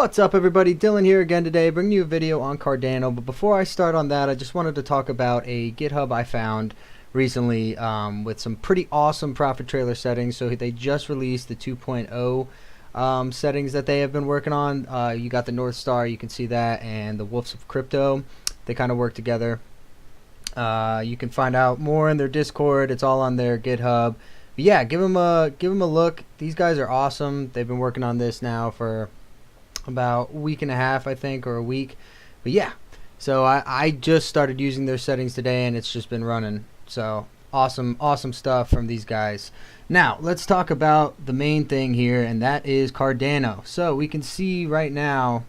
What's up, everybody? Dylan here again today, bringing you a video on Cardano. But before I start on that, I just wanted to talk about a GitHub I found recently with some pretty awesome profit trailer settings. So they just released the 2.0 settings that they have been working on. You got the North Star, you can see that, and the Wolves of Crypto. They kind of work together. You can find out more in their Discord. It's all on their GitHub. But yeah, give them a look. These guys are awesome. They've been working on this now for about a week and a half, I think, or a week. But yeah, so I just started using their settings today, and it's just been running. So awesome stuff from these guys. Now let's talk about the main thing here, and that is Cardano. So we can see right now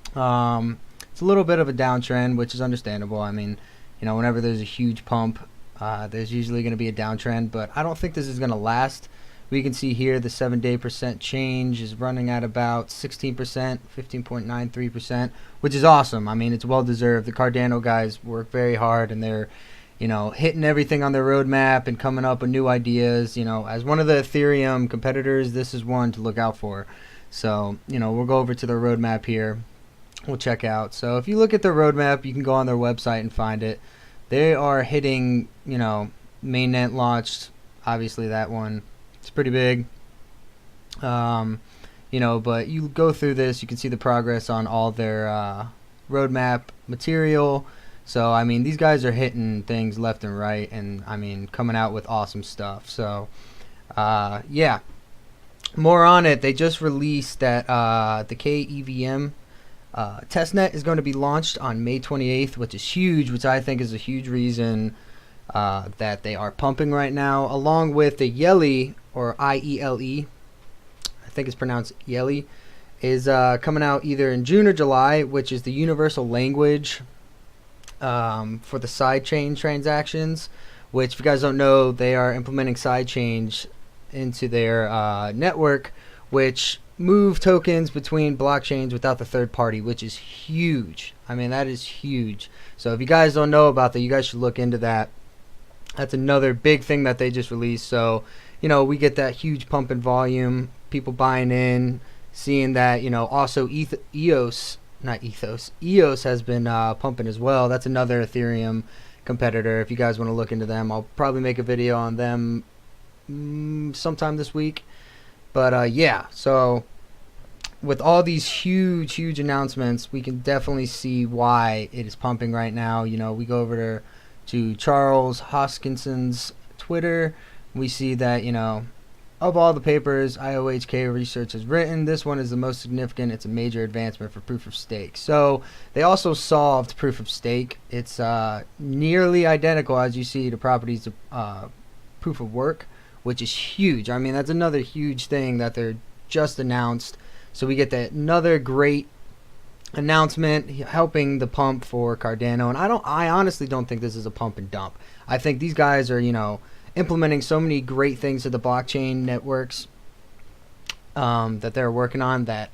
it's a little bit of a downtrend, which is understandable. I mean, you know, whenever there's a huge pump, there's usually going to be a downtrend, but I don't think this is going to last. We can see here the 7-day percent change is running at about 16%, 15.93%, which is awesome. I mean, it's well deserved. The Cardano guys work very hard, and they're, you know, hitting everything on their roadmap and coming up with new ideas. You know, as one of the Ethereum competitors, this is one to look out for. So, you know, we'll go over to their roadmap here. We'll check out. So if you look at their roadmap, you can go on their website and find it. They are hitting, you know, mainnet launched, obviously that one. It's pretty big, you know, but you go through this, you can see the progress on all their roadmap material. So, I mean, these guys are hitting things left and right, and, I mean, coming out with awesome stuff. So, yeah, more on it. They just released that the KEVM testnet is going to be launched on May 28th, which is huge, which I think is a huge reason that they are pumping right now, along with the Yeli, or IELE, I think it's pronounced Yeli, is coming out either in June or July, which is the universal language for the sidechain transactions, which, if you guys don't know, they are implementing sidechains into their network, which move tokens between blockchains without the third party, which is huge. I mean, that is huge. So if you guys don't know about that, you guys should look into that. That's another big thing that they just released. So, you know, we get that huge pump in volume, people buying in, seeing that, you know, also EOS has been pumping as well. That's another Ethereum competitor. If you guys want to look into them, I'll probably make a video on them sometime this week. But yeah, so with all these huge announcements, we can definitely see why it is pumping right now. You know, we go over to Charles Hoskinson's Twitter. We see that, you know, of all the papers IOHK research has written, this one is the most significant. It's a major advancement for proof of stake. So they also solved proof of stake. It's nearly identical, as you see, to properties of proof of work, which is huge. I mean, that's another huge thing that they're just announced. So we get that another great announcement helping the pump for Cardano. And I honestly don't think this is a pump and dump. I think these guys are, you know, implementing so many great things to the blockchain networks that they're working on, that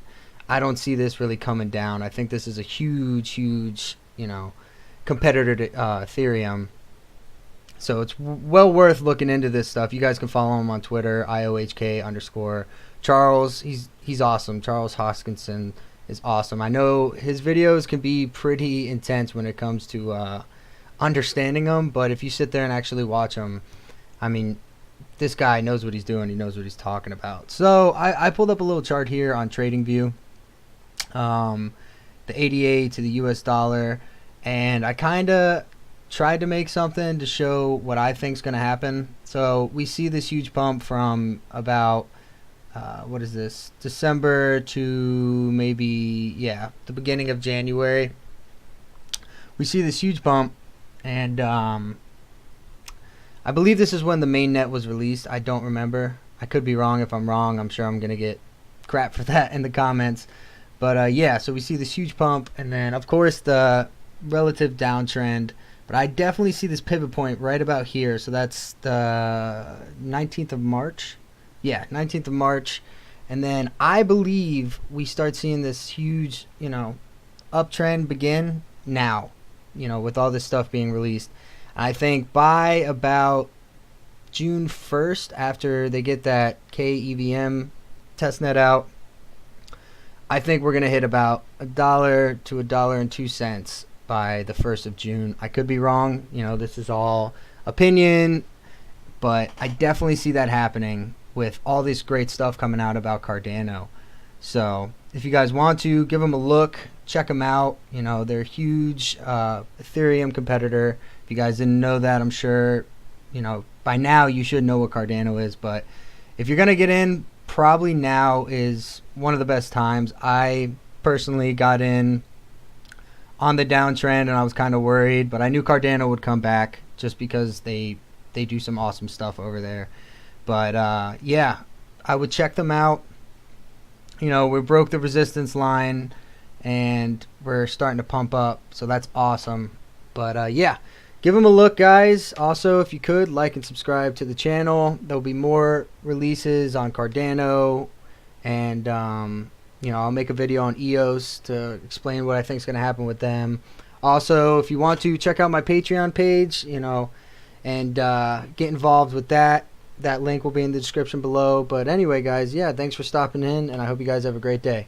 I don't see this really coming down. I think this is a huge, you know, competitor to Ethereum. So it's well worth looking into this stuff. You guys can follow him on Twitter, IOHK_. Charles, he's awesome. Charles Hoskinson is awesome. I know his videos can be pretty intense when it comes to understanding them, but if you sit there and actually watch them, I mean, this guy knows what he's doing. He knows what he's talking about. So I pulled up a little chart here on TradingView, the ADA to the US dollar, and I kind of tried to make something to show what I think is going to happen. So we see this huge pump from about what is this, December to maybe, yeah, the beginning of January. We see this huge pump, and I believe this is when the mainnet was released. I don't remember. I could be wrong. If I'm wrong, I'm sure I'm going to get crap for that in the comments. But yeah, so we see this huge pump, and then, of course, the relative downtrend. But I definitely see this pivot point right about here. So that's the 19th of March. Yeah, 19th of March. And then I believe we start seeing this huge, you know, uptrend begin now, you know, with all this stuff being released. I think by about June 1st, after they get that KEVM testnet out, I think we're gonna hit about $1 to $1.02 by the 1st of June. I could be wrong. You know, this is all opinion, but I definitely see that happening with all this great stuff coming out about Cardano. So if you guys want to, give them a look, check them out. You know, they're a huge Ethereum competitor. If you guys didn't know that, I'm sure, you know, by now you should know what Cardano is. But if you're going to get in, probably now is one of the best times. I personally got in on the downtrend and I was kind of worried, but I knew Cardano would come back just because they do some awesome stuff over there. But yeah, I would check them out. You know, we broke the resistance line and we're starting to pump up, so that's awesome. But yeah, give them a look, guys. Also, if you could, like and subscribe to the channel. There'll be more releases on Cardano, and you know, I'll make a video on EOS to explain what I think is going to happen with them. Also, if you want to, check out my Patreon page, you know, and get involved with that. That link will be in the description below. But anyway, guys, yeah, thanks for stopping in, and I hope you guys have a great day.